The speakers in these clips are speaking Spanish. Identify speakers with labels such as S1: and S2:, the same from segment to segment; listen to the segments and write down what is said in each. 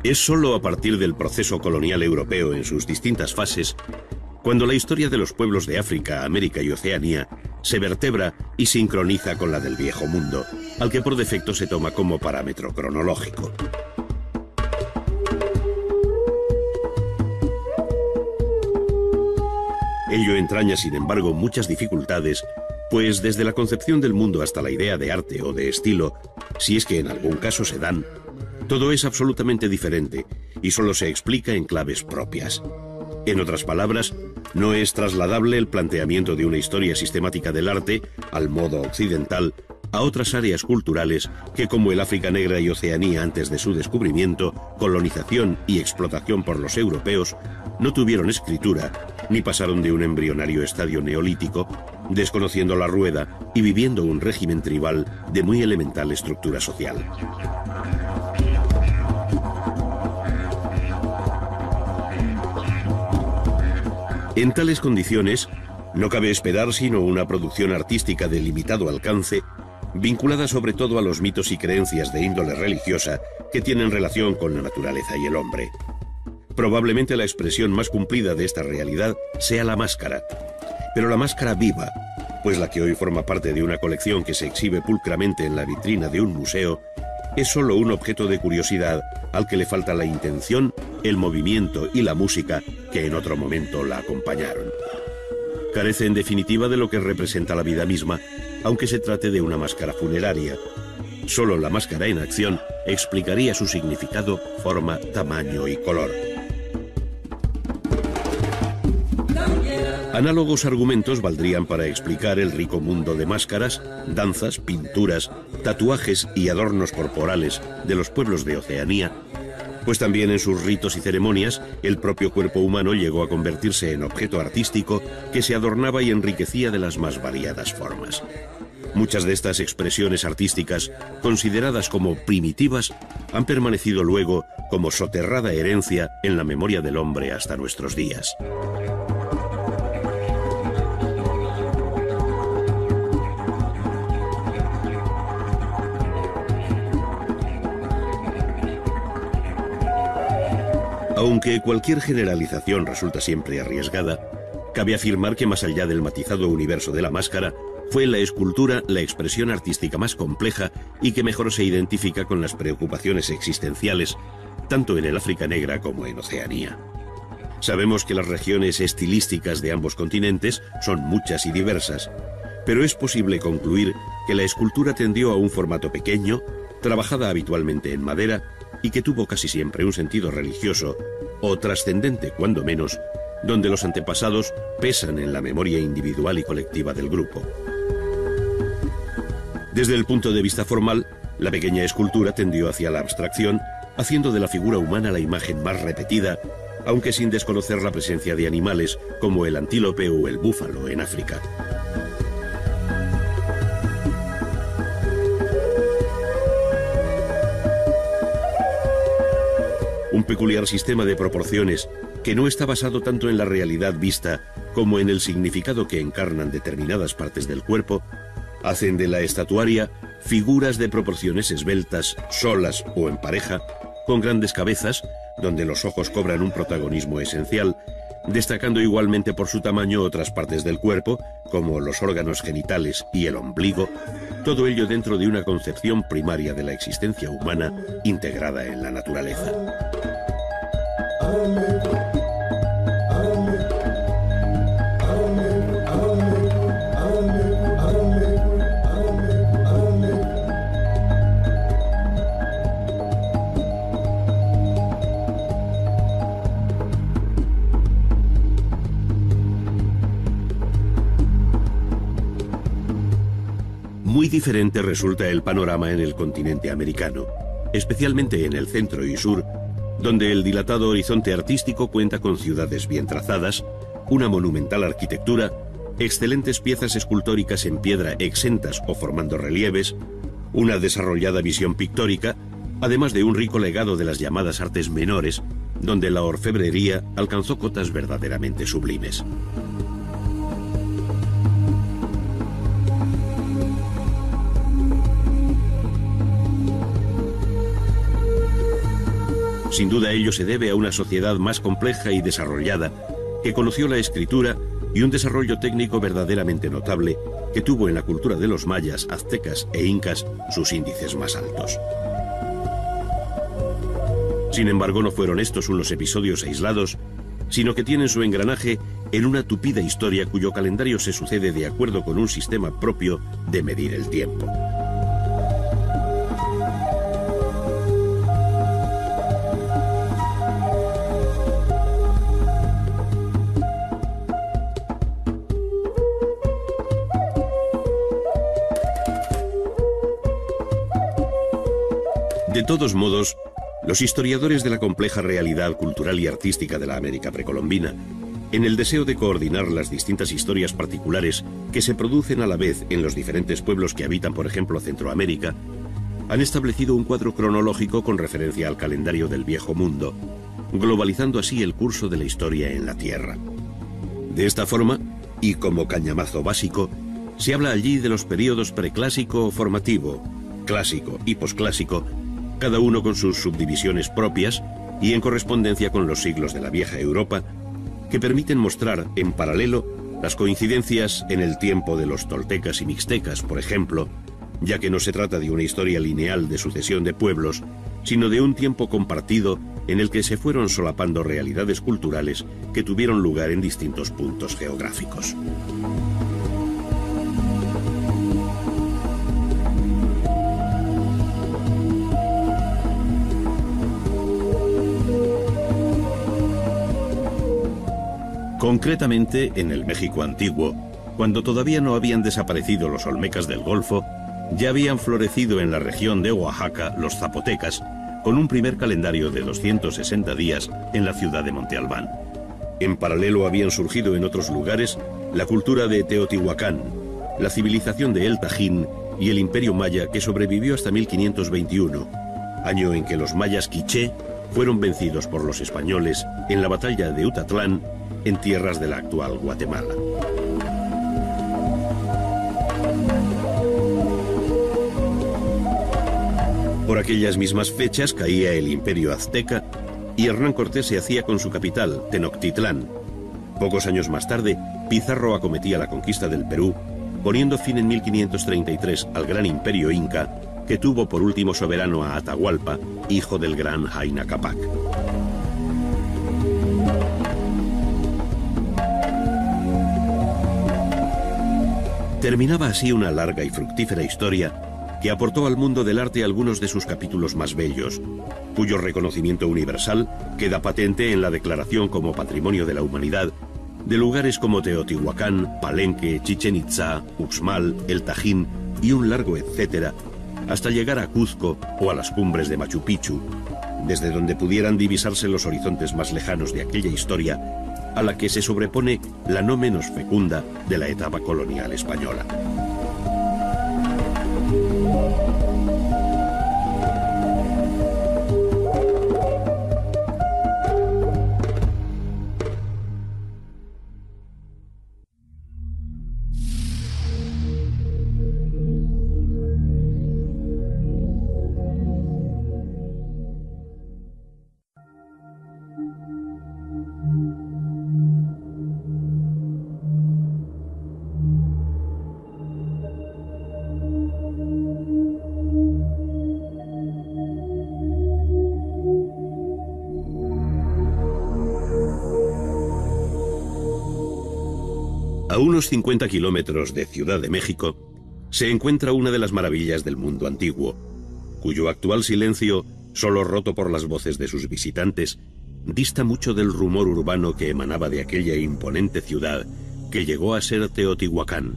S1: Es sólo a partir del proceso colonial europeo en sus distintas fases cuando la historia de los pueblos de África, América y Oceanía se vertebra y sincroniza con la del Viejo Mundo, al que por defecto se toma como parámetro cronológico. Ello entraña, sin embargo, muchas dificultades, pues desde la concepción del mundo hasta la idea de arte o de estilo, si es que en algún caso se dan, todo es absolutamente diferente y solo se explica en claves propias. En otras palabras, no es trasladable el planteamiento de una historia sistemática del arte, al modo occidental, a otras áreas culturales que, como el África Negra y Oceanía antes de su descubrimiento, colonización y explotación por los europeos, no tuvieron escritura ni pasaron de un embrionario estadio neolítico, desconociendo la rueda y viviendo un régimen tribal de muy elemental estructura social. En tales condiciones, no cabe esperar sino una producción artística de limitado alcance, vinculada sobre todo a los mitos y creencias de índole religiosa que tienen relación con la naturaleza y el hombre. Probablemente la expresión más cumplida de esta realidad sea la máscara, pero la máscara viva, pues la que hoy forma parte de una colección que se exhibe pulcramente en la vitrina de un museo, es solo un objeto de curiosidad al que le falta la intención, el movimiento y la música que en otro momento la acompañaron. Carece en definitiva de lo que representa la vida misma, aunque se trate de una máscara funeraria. Solo la máscara en acción explicaría su significado, forma, tamaño y color. Análogos argumentos valdrían para explicar el rico mundo de máscaras, danzas, pinturas, tatuajes y adornos corporales de los pueblos de Oceanía, pues también en sus ritos y ceremonias el propio cuerpo humano llegó a convertirse en objeto artístico que se adornaba y enriquecía de las más variadas formas. Muchas de estas expresiones artísticas, consideradas como primitivas, han permanecido luego como soterrada herencia en la memoria del hombre hasta nuestros días. Aunque cualquier generalización resulta siempre arriesgada, cabe afirmar que más allá del matizado universo de la máscara, fue la escultura la expresión artística más compleja y que mejor se identifica con las preocupaciones existenciales, tanto en el África Negra como en Oceanía. Sabemos que las regiones estilísticas de ambos continentes son muchas y diversas, pero es posible concluir que la escultura tendió a un formato pequeño, trabajada habitualmente en madera, y que tuvo casi siempre un sentido religioso, o trascendente cuando menos, donde los antepasados pesan en la memoria individual y colectiva del grupo. Desde el punto de vista formal, la pequeña escultura tendió hacia la abstracción, haciendo de la figura humana la imagen más repetida, aunque sin desconocer la presencia de animales como el antílope o el búfalo en África. Un peculiar sistema de proporciones que no está basado tanto en la realidad vista como en el significado que encarnan determinadas partes del cuerpo, hacen de la estatuaria figuras de proporciones esbeltas, solas o en pareja, con grandes cabezas, donde los ojos cobran un protagonismo esencial, destacando igualmente por su tamaño otras partes del cuerpo, como los órganos genitales y el ombligo, todo ello dentro de una concepción primaria de la existencia humana integrada en la naturaleza. Muy diferente resulta el panorama en el continente americano, especialmente en el centro y sur, donde el dilatado horizonte artístico cuenta con ciudades bien trazadas, una monumental arquitectura, excelentes piezas escultóricas en piedra exentas o formando relieves, una desarrollada visión pictórica, además de un rico legado de las llamadas artes menores, donde la orfebrería alcanzó cotas verdaderamente sublimes. Sin duda ello se debe a una sociedad más compleja y desarrollada que conoció la escritura y un desarrollo técnico verdaderamente notable que tuvo en la cultura de los mayas, aztecas e incas sus índices más altos. Sin embargo, no fueron estos unos episodios aislados, sino que tienen su engranaje en una tupida historia cuyo calendario se sucede de acuerdo con un sistema propio de medir el tiempo. De todos modos, los historiadores de la compleja realidad cultural y artística de la América precolombina, en el deseo de coordinar las distintas historias particulares que se producen a la vez en los diferentes pueblos que habitan, por ejemplo, Centroamérica, han establecido un cuadro cronológico con referencia al calendario del Viejo Mundo, globalizando así el curso de la historia en la Tierra. De esta forma, y como cañamazo básico, se habla allí de los períodos preclásico o formativo, clásico y posclásico, cada uno con sus subdivisiones propias y en correspondencia con los siglos de la vieja Europa, que permiten mostrar en paralelo las coincidencias en el tiempo de los toltecas y mixtecas, por ejemplo, ya que no se trata de una historia lineal de sucesión de pueblos, sino de un tiempo compartido en el que se fueron solapando realidades culturales que tuvieron lugar en distintos puntos geográficos. Concretamente, en el México antiguo, cuando todavía no habían desaparecido los olmecas del Golfo, ya habían florecido en la región de Oaxaca los zapotecas, con un primer calendario de 260 días en la ciudad de Monte Albán. En paralelo habían surgido en otros lugares la cultura de Teotihuacán, la civilización de El Tajín y el imperio maya que sobrevivió hasta 1521, año en que los mayas quiché fueron vencidos por los españoles en la batalla de Utatlán, en tierras de la actual Guatemala. Por aquellas mismas fechas caía el imperio azteca y Hernán Cortés se hacía con su capital, Tenochtitlán. Pocos años más tarde, Pizarro acometía la conquista del Perú, poniendo fin en 1533 al gran imperio inca, que tuvo por último soberano a Atahualpa, hijo del gran Huayna Cápac. Terminaba así una larga y fructífera historia que aportó al mundo del arte algunos de sus capítulos más bellos, cuyo reconocimiento universal queda patente en la declaración como Patrimonio de la Humanidad de lugares como Teotihuacán, Palenque, Chichén Itzá, Uxmal, El Tajín y un largo etcétera, hasta llegar a Cuzco o a las cumbres de Machu Picchu, desde donde pudieran divisarse los horizontes más lejanos de aquella historia a la que se sobrepone la no menos fecunda de la etapa colonial española. A unos 50 kilómetros de Ciudad de México se encuentra una de las maravillas del mundo antiguo, cuyo actual silencio, solo roto por las voces de sus visitantes, dista mucho del rumor urbano que emanaba de aquella imponente ciudad que llegó a ser Teotihuacán,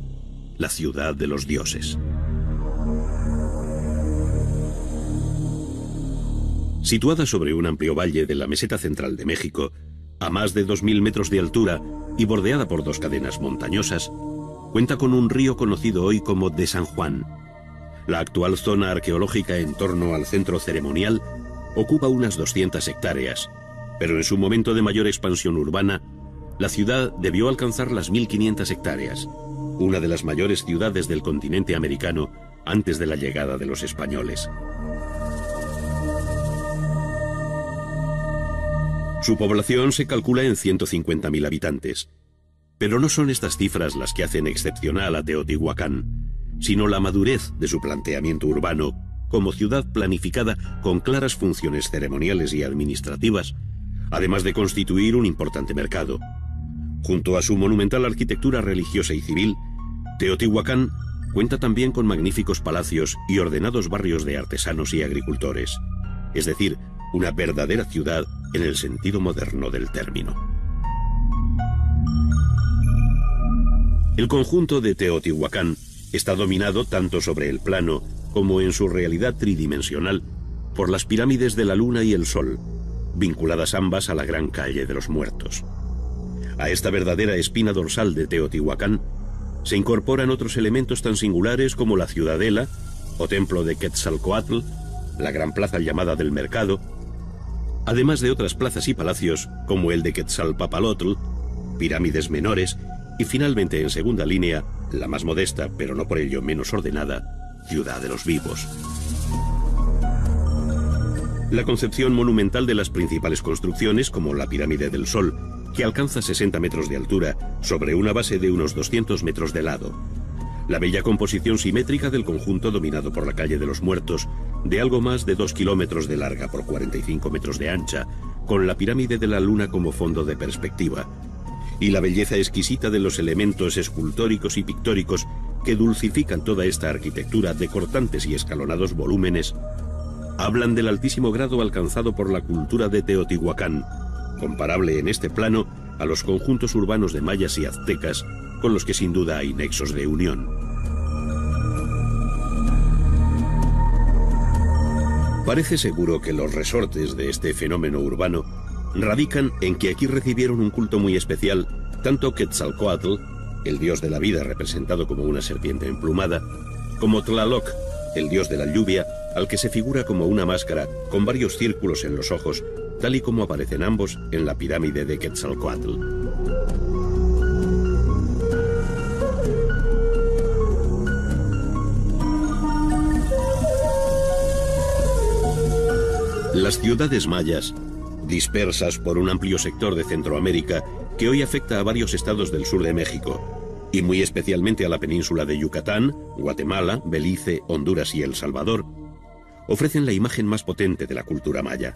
S1: la ciudad de los dioses. Situada sobre un amplio valle de la meseta central de México, a más de 2000 metros de altura y bordeada por dos cadenas montañosas, cuenta con un río conocido hoy como de San Juan. La actual zona arqueológica en torno al centro ceremonial ocupa unas 200 hectáreas, pero en su momento de mayor expansión urbana, la ciudad debió alcanzar las 1500 hectáreas, una de las mayores ciudades del continente americano antes de la llegada de los españoles. Su población se calcula en 150.000 habitantes. Pero no son estas cifras las que hacen excepcional a Teotihuacán, sino la madurez de su planteamiento urbano como ciudad planificada con claras funciones ceremoniales y administrativas, además de constituir un importante mercado. Junto a su monumental arquitectura religiosa y civil, Teotihuacán cuenta también con magníficos palacios y ordenados barrios de artesanos y agricultores, es decir, una verdadera ciudad en el sentido moderno del término. El conjunto de Teotihuacán está dominado tanto sobre el plano como en su realidad tridimensional por las pirámides de la Luna y el Sol, vinculadas ambas a la gran calle de los muertos. A esta verdadera espina dorsal de Teotihuacán se incorporan otros elementos tan singulares como la ciudadela o templo de Quetzalcóatl, la gran plaza llamada del Mercado, además de otras plazas y palacios como el de Quetzalpapalotl, pirámides menores y finalmente en segunda línea, la más modesta pero no por ello menos ordenada, Ciudad de los Vivos. La concepción monumental de las principales construcciones, como la Pirámide del Sol, que alcanza 60 metros de altura sobre una base de unos 200 metros de lado. La bella composición simétrica del conjunto dominado por la calle de los Muertos, de algo más de 2 kilómetros de larga por 45 metros de ancha, con la Pirámide de la Luna como fondo de perspectiva. Y la belleza exquisita de los elementos escultóricos y pictóricos que dulcifican toda esta arquitectura de cortantes y escalonados volúmenes, hablan del altísimo grado alcanzado por la cultura de Teotihuacán, comparable en este plano a los conjuntos urbanos de mayas y aztecas, con los que sin duda hay nexos de unión. Parece seguro que los resortes de este fenómeno urbano radican en que aquí recibieron un culto muy especial tanto Quetzalcóatl, el dios de la vida representado como una serpiente emplumada, como Tlaloc, el dios de la lluvia, al que se figura como una máscara con varios círculos en los ojos, tal y como aparecen ambos en la pirámide de Quetzalcóatl. Las ciudades mayas, dispersas por un amplio sector de Centroamérica que hoy afecta a varios estados del sur de México, y muy especialmente a la península de Yucatán, Guatemala, Belice, Honduras y El Salvador, ofrecen la imagen más potente de la cultura maya.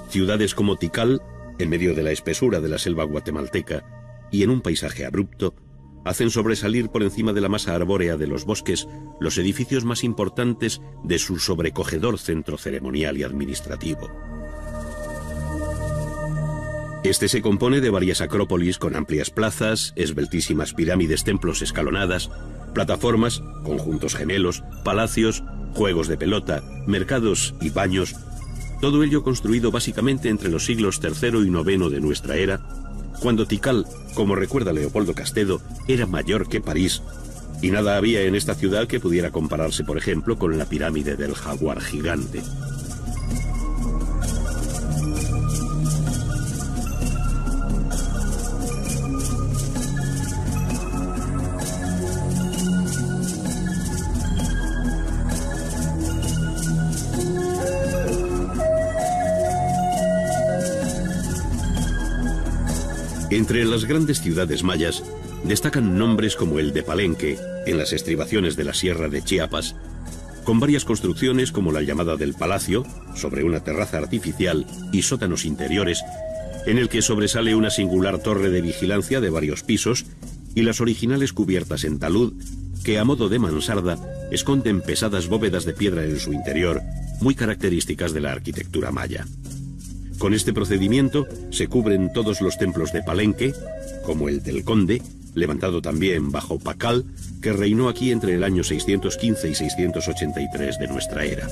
S1: Ciudades como Tikal, en medio de la espesura de la selva guatemalteca y en un paisaje abrupto, hacen sobresalir por encima de la masa arbórea de los bosques los edificios más importantes de su sobrecogedor centro ceremonial y administrativo. Este se compone de varias acrópolis con amplias plazas, esbeltísimas pirámides, templos escalonadas, plataformas, conjuntos gemelos, palacios, juegos de pelota, mercados y baños, todo ello construido básicamente entre los siglos III y IX de nuestra era, cuando Tikal, como recuerda Leopoldo Castedo, era mayor que París, y nada había en esta ciudad que pudiera compararse, por ejemplo, con la pirámide del Jaguar gigante. Entre las grandes ciudades mayas destacan nombres como el de Palenque, en las estribaciones de la Sierra de Chiapas, con varias construcciones como la llamada del Palacio, sobre una terraza artificial y sótanos interiores, en el que sobresale una singular torre de vigilancia de varios pisos y las originales cubiertas en talud, que a modo de mansarda esconden pesadas bóvedas de piedra en su interior, muy características de la arquitectura maya. Con este procedimiento se cubren todos los templos de Palenque, como el del Conde, levantado también bajo Pacal, que reinó aquí entre el año 615 y 683 de nuestra era.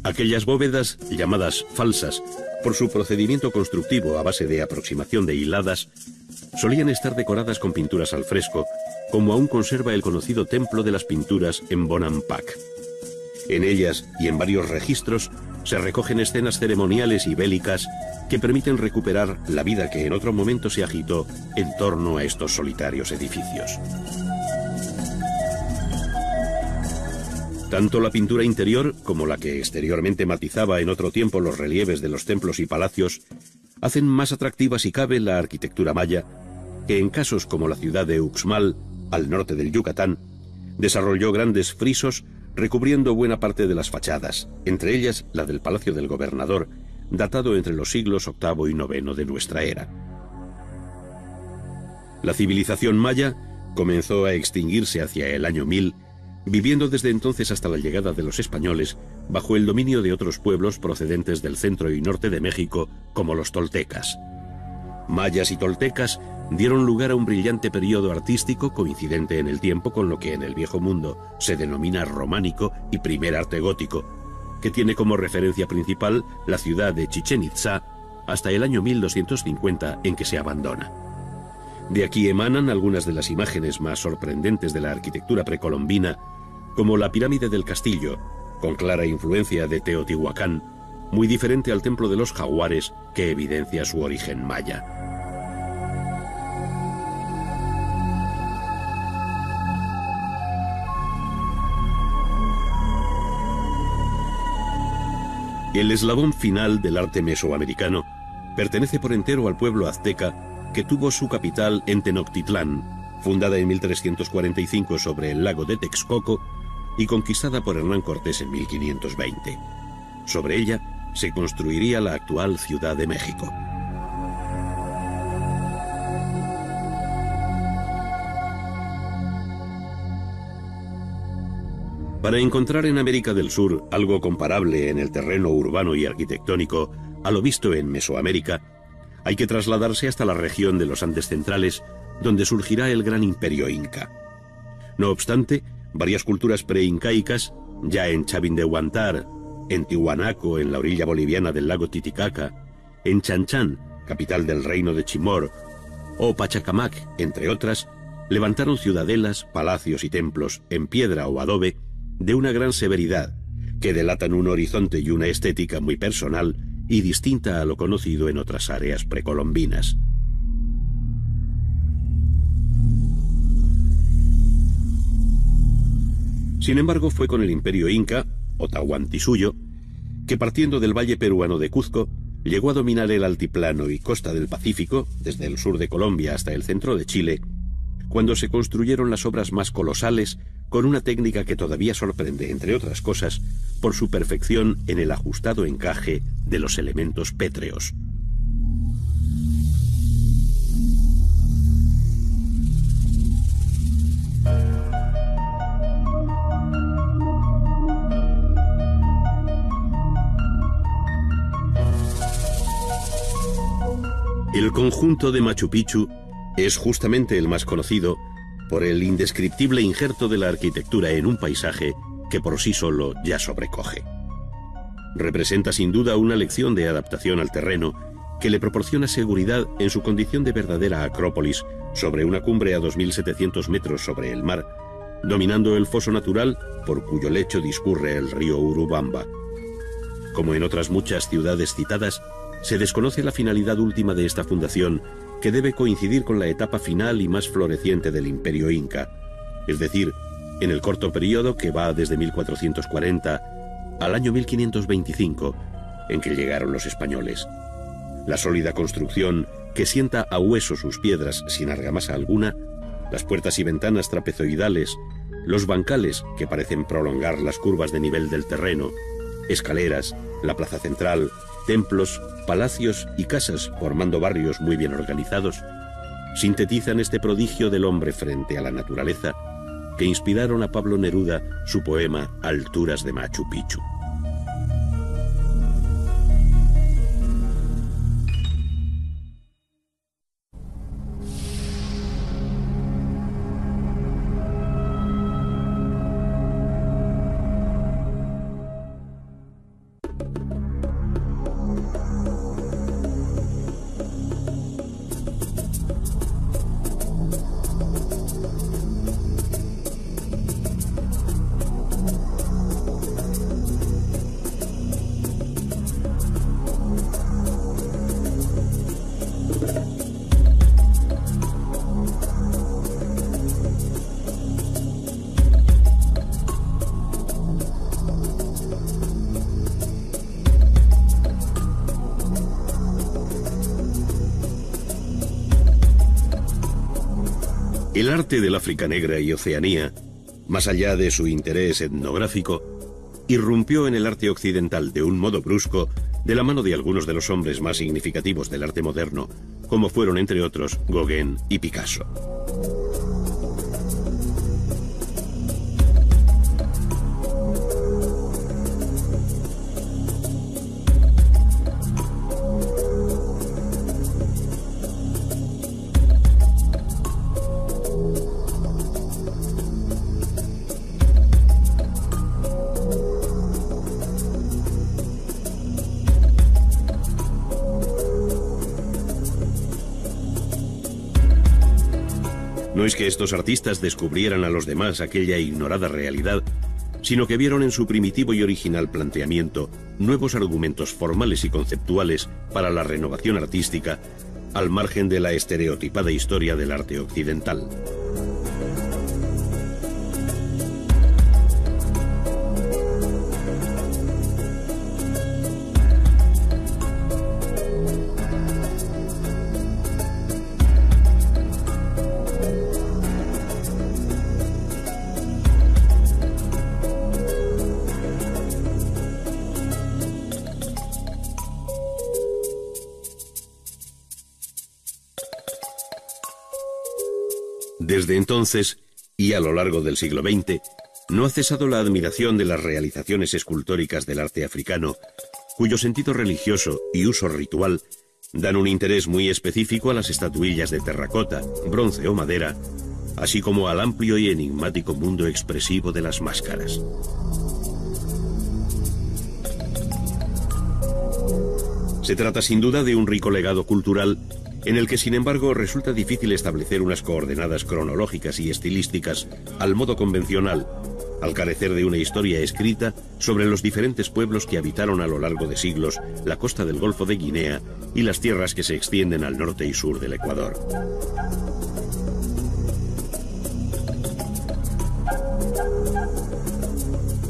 S1: Aquellas bóvedas, llamadas falsas, por su procedimiento constructivo a base de aproximación de hiladas, solían estar decoradas con pinturas al fresco, como aún conserva el conocido Templo de las Pinturas en Bonampak. En ellas y en varios registros se recogen escenas ceremoniales y bélicas que permiten recuperar la vida que en otro momento se agitó en torno a estos solitarios edificios. Tanto la pintura interior como la que exteriormente matizaba en otro tiempo los relieves de los templos y palacios hacen más atractiva si cabe la arquitectura maya, que en casos como la ciudad de Uxmal, al norte del Yucatán, desarrolló grandes frisos recubriendo buena parte de las fachadas, entre ellas la del Palacio del Gobernador, datado entre los siglos VIII y IX de nuestra era. La civilización maya comenzó a extinguirse hacia el año 1000, viviendo desde entonces hasta la llegada de los españoles bajo el dominio de otros pueblos procedentes del centro y norte de México, como los toltecas. Mayas y toltecas dieron lugar a un brillante periodo artístico coincidente en el tiempo con lo que en el Viejo Mundo se denomina románico y primer arte gótico, que tiene como referencia principal la ciudad de Chichén Itzá hasta el año 1250, en que se abandona. De aquí emanan algunas de las imágenes más sorprendentes de la arquitectura precolombina, como la pirámide del castillo, con clara influencia de Teotihuacán, muy diferente al templo de los jaguares, que evidencia su origen maya. El eslabón final del arte mesoamericano pertenece por entero al pueblo azteca, que tuvo su capital en Tenochtitlán, fundada en 1345 sobre el lago de Texcoco y conquistada por Hernán Cortés en 1520. Sobre ella se construiría la actual Ciudad de México. Para encontrar en América del Sur algo comparable en el terreno urbano y arquitectónico a lo visto en Mesoamérica, hay que trasladarse hasta la región de los Andes centrales, donde surgirá el gran imperio inca. No obstante, varias culturas preincaicas, ya en Chavindehuantar, en Tiwanaco, en la orilla boliviana del lago Titicaca, en Chanchán, capital del reino de Chimor, o Pachacamac, entre otras, levantaron ciudadelas, palacios y templos en piedra o adobe de una gran severidad, que delatan un horizonte y una estética muy personal y distinta a lo conocido en otras áreas precolombinas. Sin embargo, fue con el imperio inca, o Tahuantinsuyo, que partiendo del valle peruano de Cuzco, llegó a dominar el altiplano y costa del Pacífico, desde el sur de Colombia hasta el centro de Chile, cuando se construyeron las obras más colosales con una técnica que todavía sorprende, entre otras cosas, por su perfección en el ajustado encaje de los elementos pétreos. El conjunto de Machu Picchu es justamente el más conocido por el indescriptible injerto de la arquitectura en un paisaje que por sí solo ya sobrecoge. Representa sin duda una lección de adaptación al terreno que le proporciona seguridad en su condición de verdadera acrópolis sobre una cumbre a 2.700 metros sobre el mar, dominando el foso natural por cuyo lecho discurre el río Urubamba. Como en otras muchas ciudades citadas, se desconoce la finalidad última de esta fundación, que debe coincidir con la etapa final y más floreciente del imperio inca, es decir, en el corto periodo que va desde 1440 al año 1525, en que llegaron los españoles. La sólida construcción, que sienta a hueso sus piedras sin argamasa alguna, las puertas y ventanas trapezoidales, los bancales que parecen prolongar las curvas de nivel del terreno, escaleras, la plaza central, templos, palacios y casas formando barrios muy bien organizados, sintetizan este prodigio del hombre frente a la naturaleza que inspiraron a Pablo Neruda su poema Alturas de Machu Picchu. El arte del África Negra y Oceanía, más allá de su interés etnográfico, irrumpió en el arte occidental de un modo brusco de la mano de algunos de los hombres más significativos del arte moderno, como fueron entre otros Gauguin y Picasso. No es que estos artistas descubrieran a los demás aquella ignorada realidad, sino que vieron en su primitivo y original planteamiento nuevos argumentos formales y conceptuales para la renovación artística, al margen de la estereotipada historia del arte occidental. Desde entonces, y a lo largo del siglo XX, no ha cesado la admiración de las realizaciones escultóricas del arte africano, cuyo sentido religioso y uso ritual dan un interés muy específico a las estatuillas de terracota, bronce o madera, así como al amplio y enigmático mundo expresivo de las máscaras. Se trata sin duda de un rico legado cultural en el que, sin embargo, resulta difícil establecer unas coordenadas cronológicas y estilísticas al modo convencional, al carecer de una historia escrita sobre los diferentes pueblos que habitaron a lo largo de siglos la costa del Golfo de Guinea y las tierras que se extienden al norte y sur del Ecuador.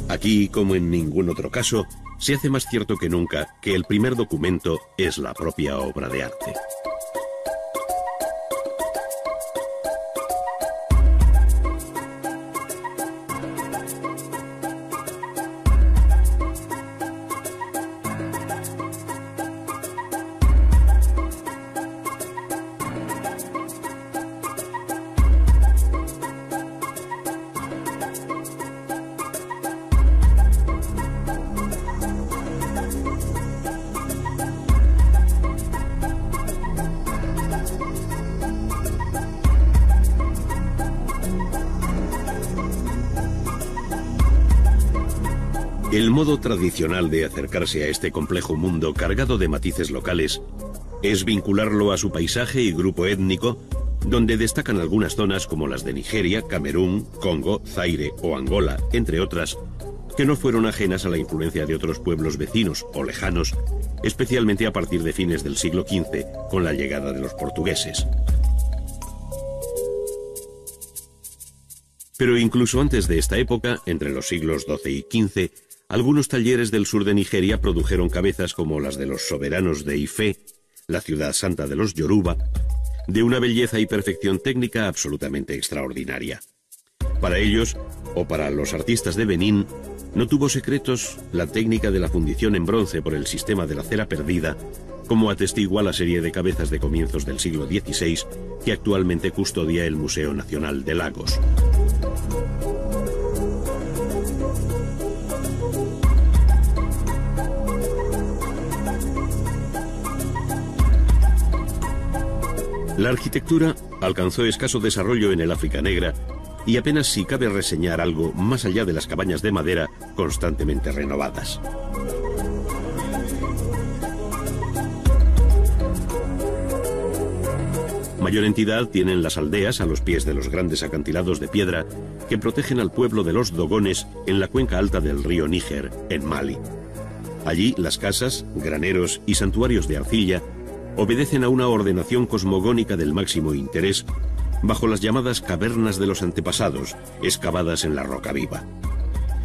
S1: Aquí, como en ningún otro caso, se hace más cierto que nunca que el primer documento es la propia obra de arte. El modo tradicional de acercarse a este complejo mundo cargado de matices locales es vincularlo a su paisaje y grupo étnico, donde destacan algunas zonas como las de Nigeria, Camerún, Congo, Zaire o Angola, entre otras, que no fueron ajenas a la influencia de otros pueblos vecinos o lejanos, especialmente a partir de fines del siglo XV, con la llegada de los portugueses. Pero incluso antes de esta época, entre los siglos XII y XV, algunos talleres del sur de Nigeria produjeron cabezas como las de los soberanos de Ifé, la ciudad santa de los Yoruba, de una belleza y perfección técnica absolutamente extraordinaria. Para ellos, o para los artistas de Benín, no tuvo secretos la técnica de la fundición en bronce por el sistema de la cera perdida, como atestigua la serie de cabezas de comienzos del siglo XVI que actualmente custodia el Museo Nacional de Lagos. La arquitectura alcanzó escaso desarrollo en el África Negra y apenas si cabe reseñar algo más allá de las cabañas de madera constantemente renovadas. Mayor entidad tienen las aldeas a los pies de los grandes acantilados de piedra que protegen al pueblo de los Dogones en la cuenca alta del río Níger, en Mali. Allí las casas, graneros y santuarios de arcilla obedecen a una ordenación cosmogónica del máximo interés bajo las llamadas cavernas de los antepasados, excavadas en la roca viva.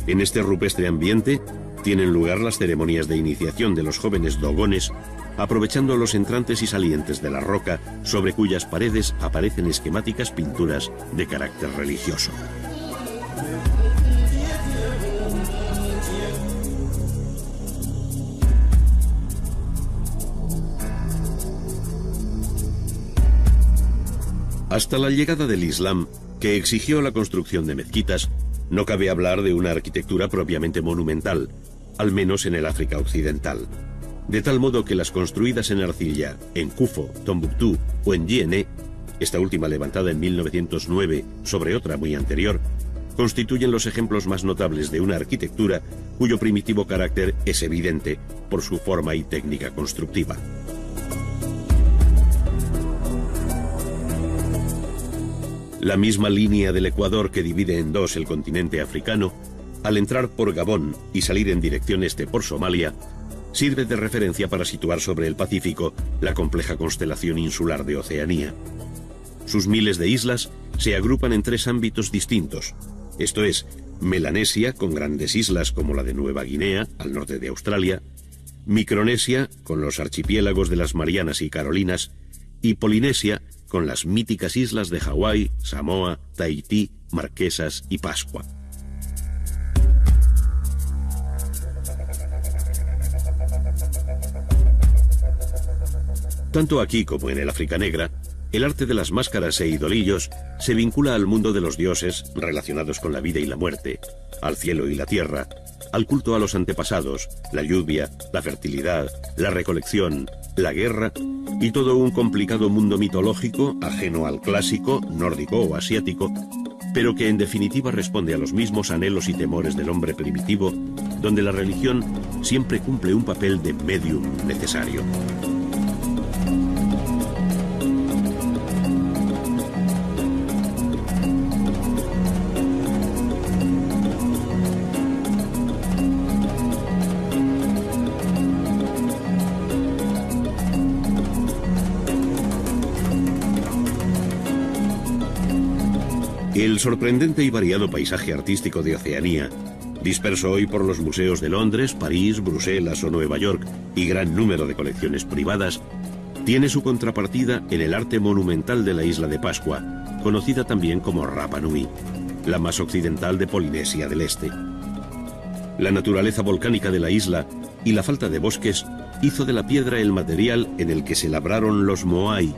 S1: En este rupestre ambiente, Tienen lugar las ceremonias de iniciación de los jóvenes dogones, aprovechando los entrantes y salientes de la roca sobre cuyas paredes aparecen esquemáticas pinturas de carácter religioso. Hasta la llegada del Islam, que exigió la construcción de mezquitas, no cabe hablar de una arquitectura propiamente monumental, al menos en el África occidental. De tal modo que las construidas en arcilla, en Kufo, Tombuctú o en Djenné, esta última levantada en 1909 sobre otra muy anterior, constituyen los ejemplos más notables de una arquitectura cuyo primitivo carácter es evidente por su forma y técnica constructiva. La misma línea del Ecuador que divide en dos el continente africano, al entrar por Gabón y salir en dirección este por Somalia, sirve de referencia para situar sobre el Pacífico la compleja constelación insular de Oceanía. Sus miles de islas se agrupan en tres ámbitos distintos, esto es, Melanesia, con grandes islas como la de Nueva Guinea, al norte de Australia, Micronesia, con los archipiélagos de las Marianas y Carolinas, y Polinesia, con las míticas islas de Hawái, Samoa, Tahití, Marquesas y Pascua. Tanto aquí como en el África Negra, el arte de las máscaras e idolillos se vincula al mundo de los dioses relacionados con la vida y la muerte, al cielo y la tierra, al culto a los antepasados, la lluvia, la fertilidad, la recolección, la guerra y todo un complicado mundo mitológico ajeno al clásico, nórdico o asiático, pero que en definitiva responde a los mismos anhelos y temores del hombre primitivo, donde la religión siempre cumple un papel de medium necesario. El sorprendente y variado paisaje artístico de Oceanía, disperso hoy por los museos de Londres, París, Bruselas o Nueva York y gran número de colecciones privadas, tiene su contrapartida en el arte monumental de la isla de Pascua, conocida también como Rapa Nui, la más occidental de Polinesia del Este. La naturaleza volcánica de la isla y la falta de bosques hizo de la piedra el material en el que se labraron los moai,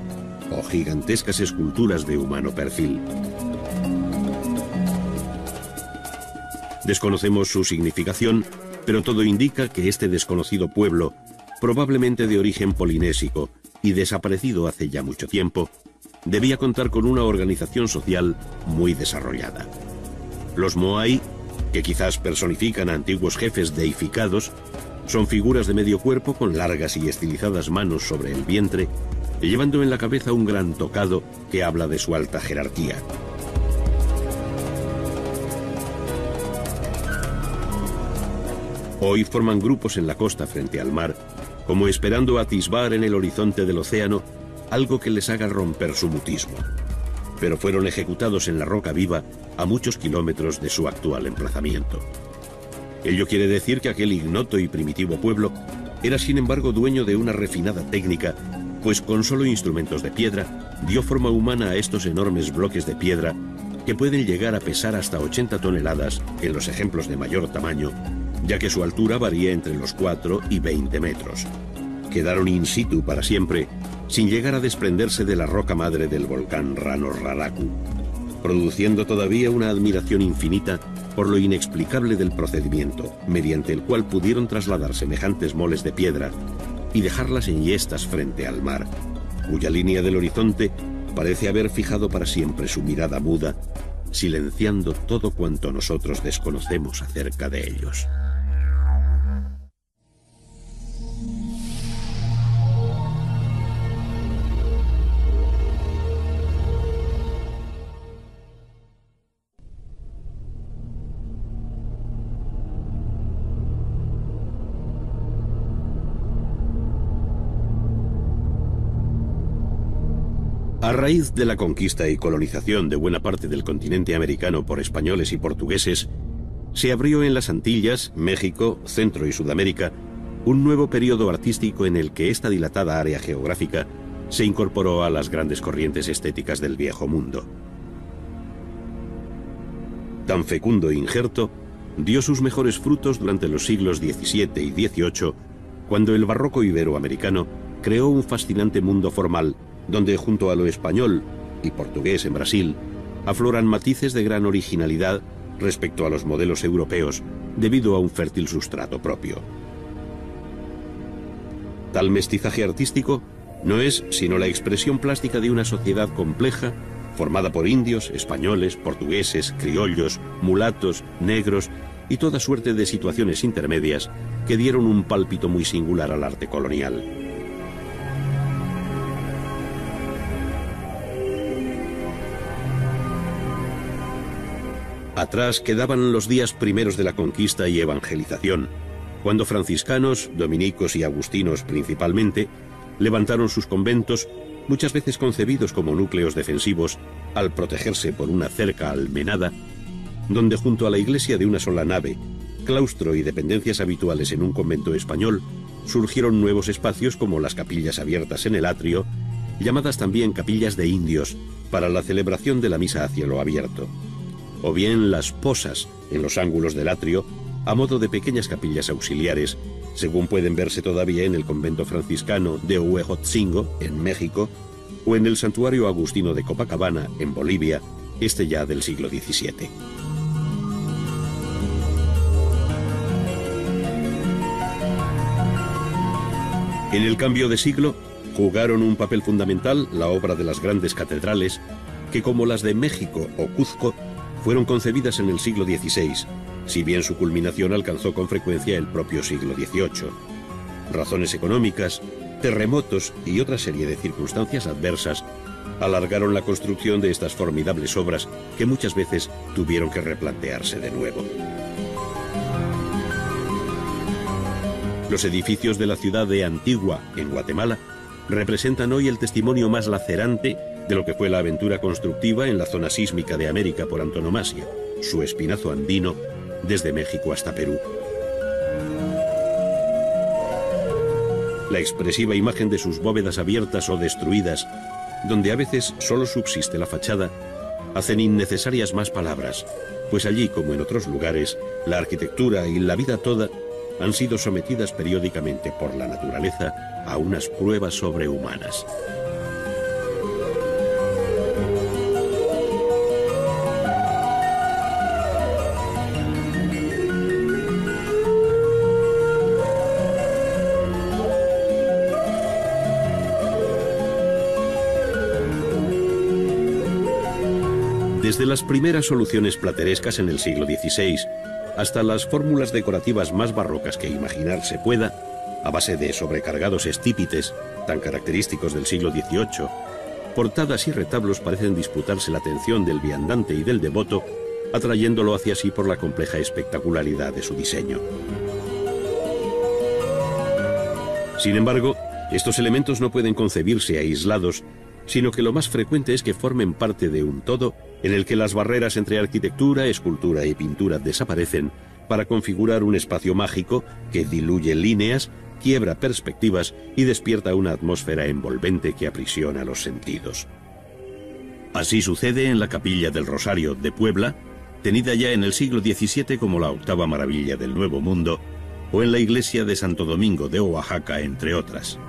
S1: o gigantescas esculturas de humano perfil. Desconocemos su significación, pero todo indica que este desconocido pueblo, probablemente de origen polinésico y desaparecido hace ya mucho tiempo, debía contar con una organización social muy desarrollada. Los moai, que quizás personifican a antiguos jefes deificados, son figuras de medio cuerpo con largas y estilizadas manos sobre el vientre, llevando en la cabeza un gran tocado que habla de su alta jerarquía. Hoy forman grupos en la costa frente al mar, como esperando atisbar en el horizonte del océano algo que les haga romper su mutismo. Pero fueron ejecutados en la roca viva a muchos kilómetros de su actual emplazamiento. Ello quiere decir que aquel ignoto y primitivo pueblo era sin embargo dueño de una refinada técnica, pues con solo instrumentos de piedra dio forma humana a estos enormes bloques de piedra que pueden llegar a pesar hasta 80 toneladas en los ejemplos de mayor tamaño, ya que su altura varía entre los 4 y 20 metros. Quedaron in situ para siempre, sin llegar a desprenderse de la roca madre del volcán Rano Raraku, produciendo todavía una admiración infinita por lo inexplicable del procedimiento, mediante el cual pudieron trasladar semejantes moles de piedra y dejarlas enhiestas frente al mar, cuya línea del horizonte parece haber fijado para siempre su mirada muda, silenciando todo cuanto nosotros desconocemos acerca de ellos. A raíz de la conquista y colonización de buena parte del continente americano por españoles y portugueses, se abrió en las Antillas, México, Centro y Sudamérica un nuevo periodo artístico en el que esta dilatada área geográfica se incorporó a las grandes corrientes estéticas del Viejo Mundo. Tan fecundo injerto dio sus mejores frutos durante los siglos XVII y XVIII, cuando el barroco iberoamericano creó un fascinante mundo formal, donde junto a lo español y portugués en Brasil, afloran matices de gran originalidad respecto a los modelos europeos, debido a un fértil sustrato propio. Tal mestizaje artístico no es sino la expresión plástica de una sociedad compleja, formada por indios, españoles, portugueses, criollos, mulatos, negros y toda suerte de situaciones intermedias que dieron un pálpito muy singular al arte colonial. Atrás quedaban los días primeros de la conquista y evangelización, cuando franciscanos, dominicos y agustinos principalmente, levantaron sus conventos, muchas veces concebidos como núcleos defensivos, al protegerse por una cerca almenada, donde junto a la iglesia de una sola nave, claustro y dependencias habituales en un convento español, surgieron nuevos espacios como las capillas abiertas en el atrio, llamadas también capillas de indios, para la celebración de la misa a cielo abierto, o bien las posas en los ángulos del atrio, a modo de pequeñas capillas auxiliares, según pueden verse todavía en el convento franciscano de Huejotzingo, en México, o en el santuario agustino de Copacabana, en Bolivia, este ya del siglo XVII. En el cambio de siglo, jugaron un papel fundamental la obra de las grandes catedrales, que como las de México o Cuzco, fueron concebidas en el siglo XVI, si bien su culminación alcanzó con frecuencia el propio siglo XVIII. Razones económicas, terremotos y otra serie de circunstancias adversas alargaron la construcción de estas formidables obras que muchas veces tuvieron que replantearse de nuevo. Los edificios de la ciudad de Antigua, en Guatemala, representan hoy el testimonio más lacerante de lo que fue la aventura constructiva en la zona sísmica de América por antonomasia, su espinazo andino, desde México hasta Perú. La expresiva imagen de sus bóvedas abiertas o destruidas, donde a veces solo subsiste la fachada, hacen innecesarias más palabras, pues allí, como en otros lugares, la arquitectura y la vida toda han sido sometidas periódicamente por la naturaleza a unas pruebas sobrehumanas. Desde las primeras soluciones platerescas en el siglo XVI hasta las fórmulas decorativas más barrocas que imaginarse pueda, a base de sobrecargados estípites, tan característicos del siglo XVIII, portadas y retablos parecen disputarse la atención del viandante y del devoto, atrayéndolo hacia sí por la compleja espectacularidad de su diseño. Sin embargo, estos elementos no pueden concebirse aislados, sino que lo más frecuente es que formen parte de un todo en el que las barreras entre arquitectura, escultura y pintura desaparecen para configurar un espacio mágico que diluye líneas, quiebra perspectivas y despierta una atmósfera envolvente que aprisiona los sentidos. Así sucede en la Capilla del Rosario de Puebla, tenida ya en el siglo XVII como la octava maravilla del Nuevo Mundo, o en la iglesia de Santo Domingo de Oaxaca, entre otras.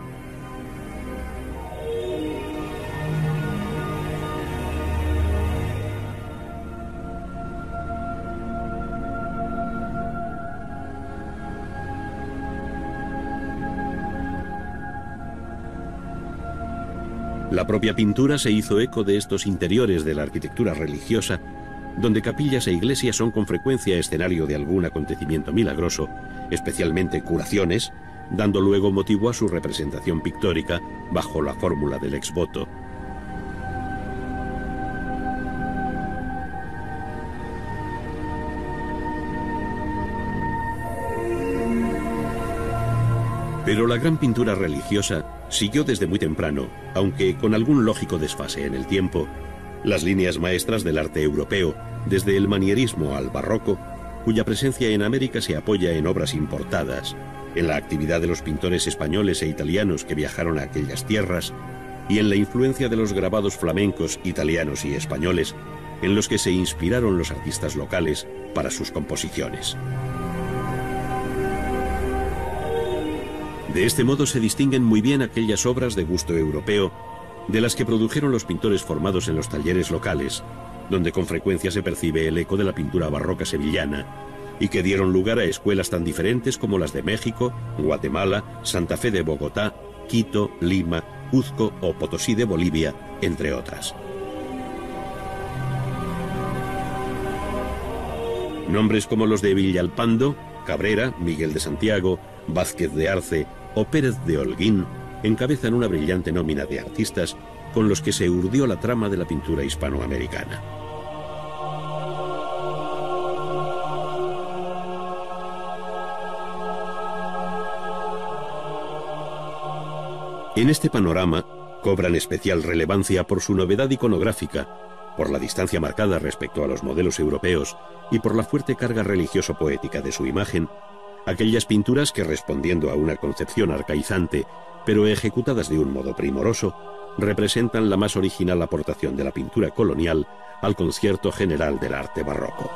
S1: La propia pintura se hizo eco de estos interiores de la arquitectura religiosa, donde capillas e iglesias son con frecuencia escenario de algún acontecimiento milagroso, especialmente curaciones, dando luego motivo a su representación pictórica bajo la fórmula del ex voto. Pero la gran pintura religiosa siguió desde muy temprano, aunque con algún lógico desfase en el tiempo, las líneas maestras del arte europeo, desde el manierismo al barroco, cuya presencia en América se apoya en obras importadas, en la actividad de los pintores españoles e italianos que viajaron a aquellas tierras y en la influencia de los grabados flamencos, italianos y españoles en los que se inspiraron los artistas locales para sus composiciones. De este modo se distinguen muy bien aquellas obras de gusto europeo de las que produjeron los pintores formados en los talleres locales, donde con frecuencia se percibe el eco de la pintura barroca sevillana, y que dieron lugar a escuelas tan diferentes como las de México, Guatemala, Santa Fe de Bogotá, Quito, Lima, Cuzco o Potosí de Bolivia, entre otras. Nombres como los de Villalpando, Cabrera, Miguel de Santiago, Vázquez de Arce o Pérez de Holguín encabezan una brillante nómina de artistas con los que se urdió la trama de la pintura hispanoamericana. En este panorama cobran especial relevancia por su novedad iconográfica, por la distancia marcada respecto a los modelos europeos y por la fuerte carga religioso-poética de su imagen, aquellas pinturas que, respondiendo a una concepción arcaizante, pero ejecutadas de un modo primoroso, representan la más original aportación de la pintura colonial al concierto general del arte barroco.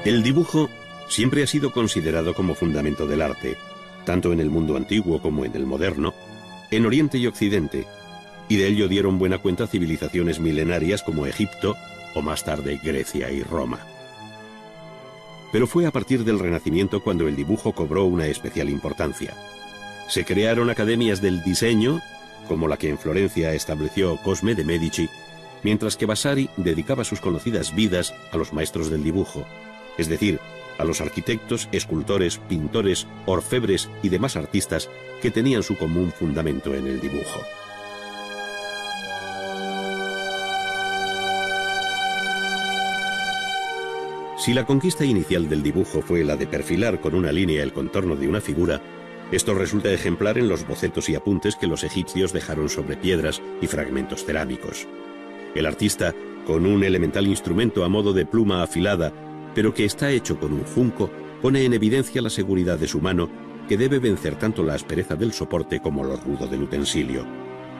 S1: El dibujo siempre ha sido considerado como fundamento del arte, tanto en el mundo antiguo como en el moderno, en Oriente y Occidente, y de ello dieron buena cuenta civilizaciones milenarias como Egipto o más tarde Grecia y Roma. Pero fue a partir del Renacimiento cuando el dibujo cobró una especial importancia. Se crearon academias del diseño, como la que en Florencia estableció Cosme de Medici, mientras que Vasari dedicaba sus conocidas vidas a los maestros del dibujo, es decir, a los arquitectos, escultores, pintores, orfebres y demás artistas que tenían su común fundamento en el dibujo. Si la conquista inicial del dibujo fue la de perfilar con una línea el contorno de una figura, esto resulta ejemplar en los bocetos y apuntes que los egipcios dejaron sobre piedras y fragmentos cerámicos. El artista, con un elemental instrumento a modo de pluma afilada, pero que está hecho con un junco, pone en evidencia la seguridad de su mano, que debe vencer tanto la aspereza del soporte como lo rudo del utensilio.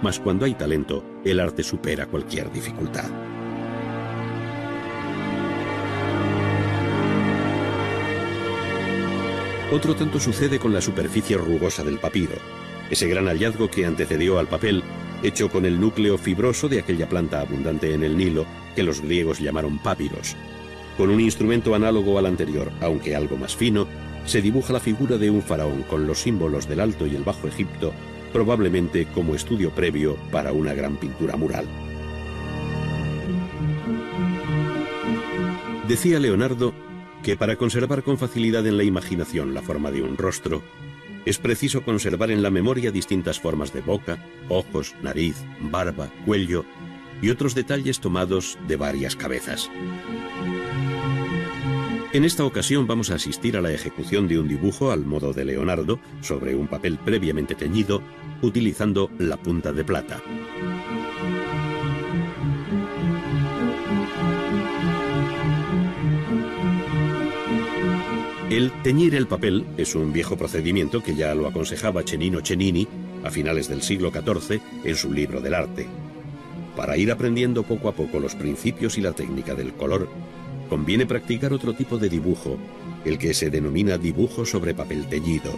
S1: Mas cuando hay talento, el arte supera cualquier dificultad. Otro tanto sucede con la superficie rugosa del papiro, ese gran hallazgo que antecedió al papel, hecho con el núcleo fibroso de aquella planta abundante en el Nilo, que los griegos llamaron papiros. Con un instrumento análogo al anterior, aunque algo más fino, se dibuja la figura de un faraón con los símbolos del Alto y el Bajo Egipto, probablemente como estudio previo para una gran pintura mural. Decía Leonardo que para conservar con facilidad en la imaginación la forma de un rostro, es preciso conservar en la memoria distintas formas de boca, ojos, nariz, barba, cuello y otros detalles tomados de varias cabezas. En esta ocasión vamos a asistir a la ejecución de un dibujo al modo de Leonardo sobre un papel previamente teñido, utilizando la punta de plata. El teñir el papel es un viejo procedimiento que ya lo aconsejaba Cennino Cennini a finales del siglo XIV en su libro del arte. Para ir aprendiendo poco a poco los principios y la técnica del color, conviene practicar otro tipo de dibujo, el que se denomina dibujo sobre papel teñido.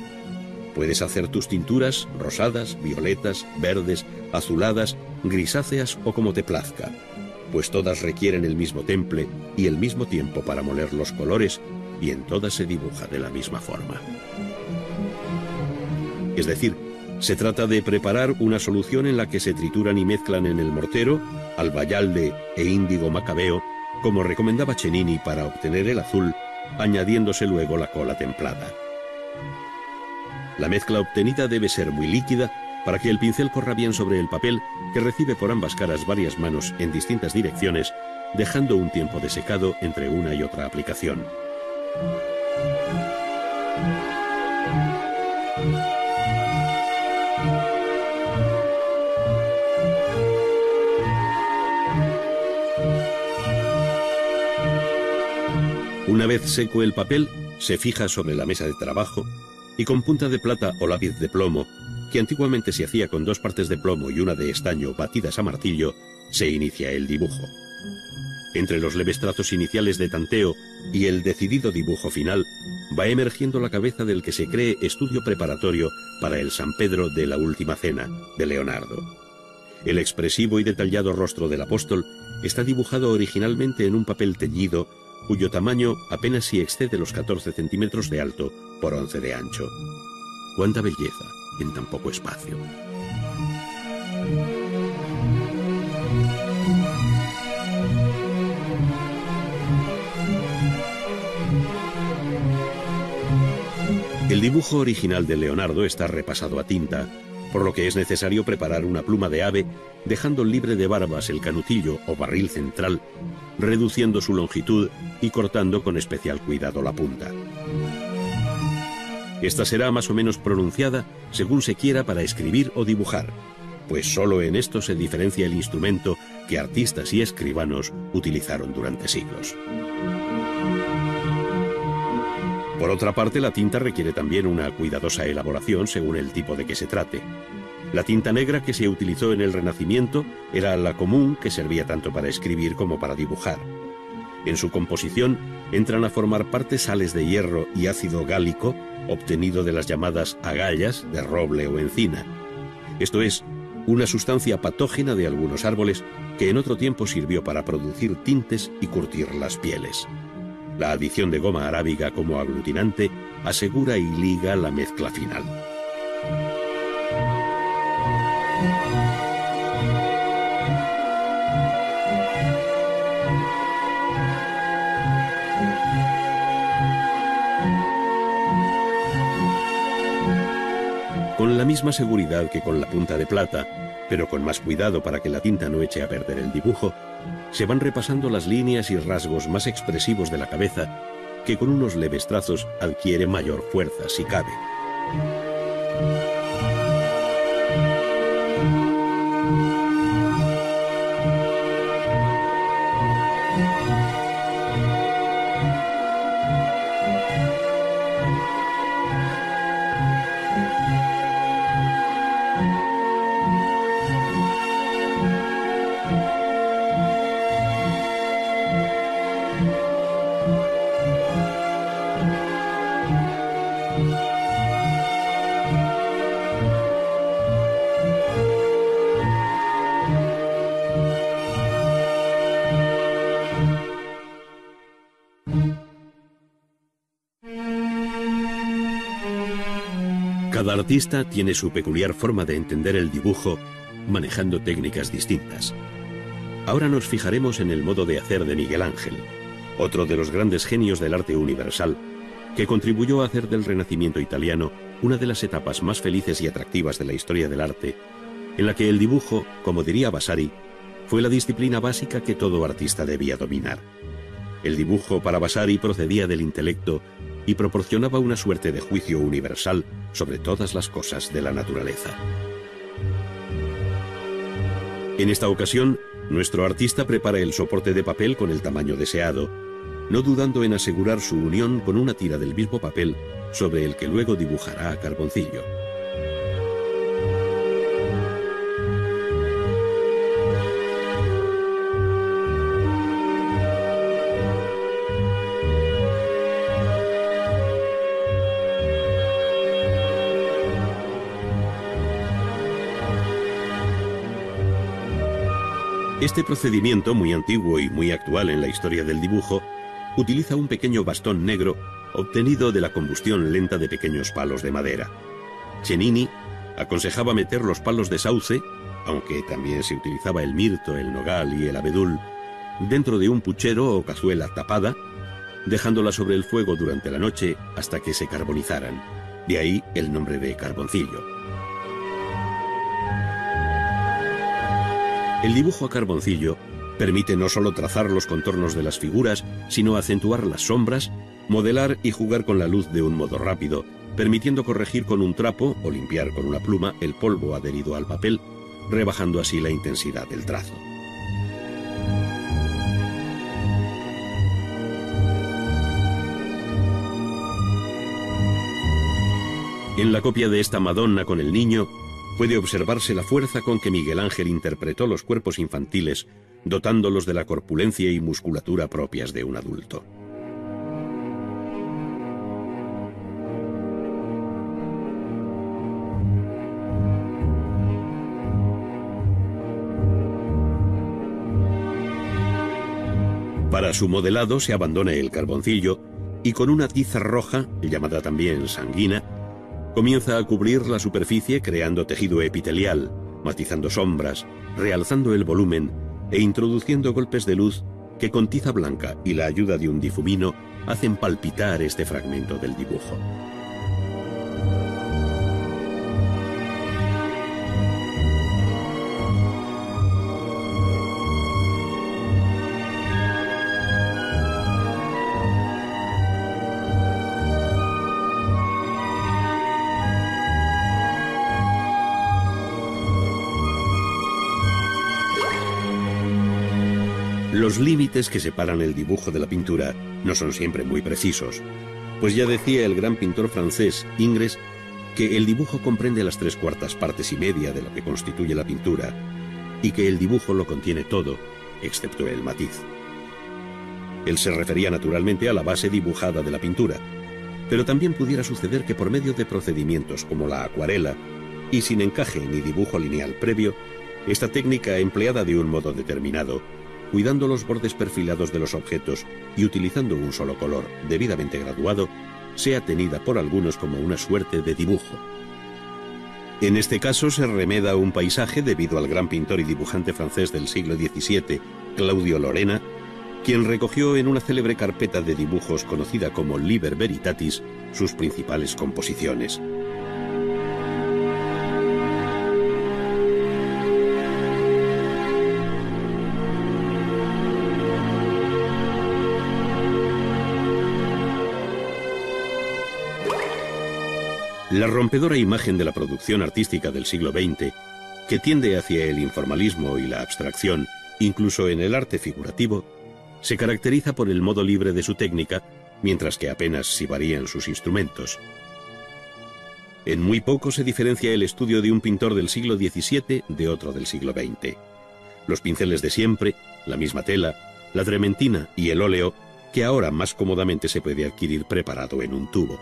S1: Puedes hacer tus tinturas rosadas, violetas, verdes, azuladas, grisáceas o como te plazca, pues todas requieren el mismo temple y el mismo tiempo para moler los colores, y en todas se dibuja de la misma forma. Es decir, Se trata de preparar una solución en la que se trituran y mezclan en el mortero albayalde e índigo macabeo, como recomendaba Cennini para obtener el azul, añadiéndose luego la cola templada. La mezcla obtenida debe ser muy líquida para que el pincel corra bien sobre el papel, que recibe por ambas caras varias manos en distintas direcciones, dejando un tiempo de secado entre una y otra aplicación. Una vez seco el papel, se fija sobre la mesa de trabajo y con punta de plata o lápiz de plomo, que antiguamente se hacía con 2 partes de plomo y una de estaño batidas a martillo, se inicia el dibujo. Entre los leves trazos iniciales de tanteo y el decidido dibujo final, va emergiendo la cabeza del que se cree estudio preparatorio para el San Pedro de la Última Cena, de Leonardo. El expresivo y detallado rostro del apóstol está dibujado originalmente en un papel teñido, cuyo tamaño apenas si excede los 14 centímetros de alto por 11 de ancho. ¡Cuánta belleza en tan poco espacio! El dibujo original de Leonardo está repasado a tinta, por lo que es necesario preparar una pluma de ave, dejando libre de barbas el canutillo o barril central, reduciendo su longitud y cortando con especial cuidado la punta. Esta será más o menos pronunciada según se quiera para escribir o dibujar, pues solo en esto se diferencia el instrumento que artistas y escribanos utilizaron durante siglos. Por otra parte, la tinta requiere también una cuidadosa elaboración según el tipo de que se trate. La tinta negra que se utilizó en el Renacimiento era la común, que servía tanto para escribir como para dibujar. En su composición entran a formar parte sales de hierro y ácido gálico, obtenido de las llamadas agallas de roble o encina. Esto es, una sustancia patógena de algunos árboles que en otro tiempo sirvió para producir tintes y curtir las pieles. La adición de goma arábiga como aglutinante asegura y liga la mezcla final. Con la misma seguridad que con la punta de plata, pero con más cuidado para que la tinta no eche a perder el dibujo, se van repasando las líneas y rasgos más expresivos de la cabeza, que con unos leves trazos adquiere mayor fuerza si cabe. Cada artista tiene su peculiar forma de entender el dibujo, manejando técnicas distintas. Ahora nos fijaremos en el modo de hacer de Miguel Ángel, otro de los grandes genios del arte universal, que contribuyó a hacer del Renacimiento italiano una de las etapas más felices y atractivas de la historia del arte, en la que el dibujo, como diría Vasari, fue la disciplina básica que todo artista debía dominar. El dibujo para Vasari procedía del intelecto y proporcionaba una suerte de juicio universal sobre todas las cosas de la naturaleza. En esta ocasión, nuestro artista prepara el soporte de papel con el tamaño deseado, no dudando en asegurar su unión con una tira del mismo papel sobre el que luego dibujará a carboncillo. Este procedimiento, muy antiguo y muy actual en la historia del dibujo, utiliza un pequeño bastón negro obtenido de la combustión lenta de pequeños palos de madera. Cennini Aconsejaba meter los palos de sauce, aunque también se utilizaba el mirto, el nogal y el abedul, dentro de un puchero o cazuela tapada, dejándola sobre el fuego durante la noche hasta que se carbonizaran. De ahí el nombre de carboncillo. El dibujo a carboncillo permite no solo trazar los contornos de las figuras, sino acentuar las sombras, modelar y jugar con la luz de un modo rápido, permitiendo corregir con un trapo o limpiar con una pluma el polvo adherido al papel, rebajando así la intensidad del trazo. En la copia de esta Madonna con el niño puede observarse la fuerza con que Miguel Ángel interpretó los cuerpos infantiles, dotándolos de la corpulencia y musculatura propias de un adulto. Para su modelado se abandona el carboncillo y con una tiza roja, llamada también sanguina, comienza a cubrir la superficie creando tejido epitelial, matizando sombras, realzando el volumen e introduciendo golpes de luz que con tiza blanca y la ayuda de un difumino hacen palpitar este fragmento del dibujo. Los límites que separan el dibujo de la pintura no son siempre muy precisos, pues ya decía el gran pintor francés Ingres que el dibujo comprende las 3/4 partes y media de lo que constituye la pintura y que el dibujo lo contiene todo, excepto el matiz. Él se refería naturalmente a la base dibujada de la pintura, pero también pudiera suceder que por medio de procedimientos como la acuarela y sin encaje ni dibujo lineal previo, esta técnica empleada de un modo determinado, cuidando los bordes perfilados de los objetos y utilizando un solo color debidamente graduado, sea tenida por algunos como una suerte de dibujo. En este caso se remeda un paisaje debido al gran pintor y dibujante francés del siglo XVII, Claudio Lorena, quien recogió en una célebre carpeta de dibujos conocida como Liber Veritatis sus principales composiciones. La rompedora imagen de la producción artística del siglo XX, que tiende hacia el informalismo y la abstracción, incluso en el arte figurativo, se caracteriza por el modo libre de su técnica, mientras que apenas si varían sus instrumentos. En muy poco se diferencia el estudio de un pintor del siglo XVII de otro del siglo XX. Los pinceles de siempre, la misma tela, la trementina y el óleo, que ahora más cómodamente se puede adquirir preparado en un tubo.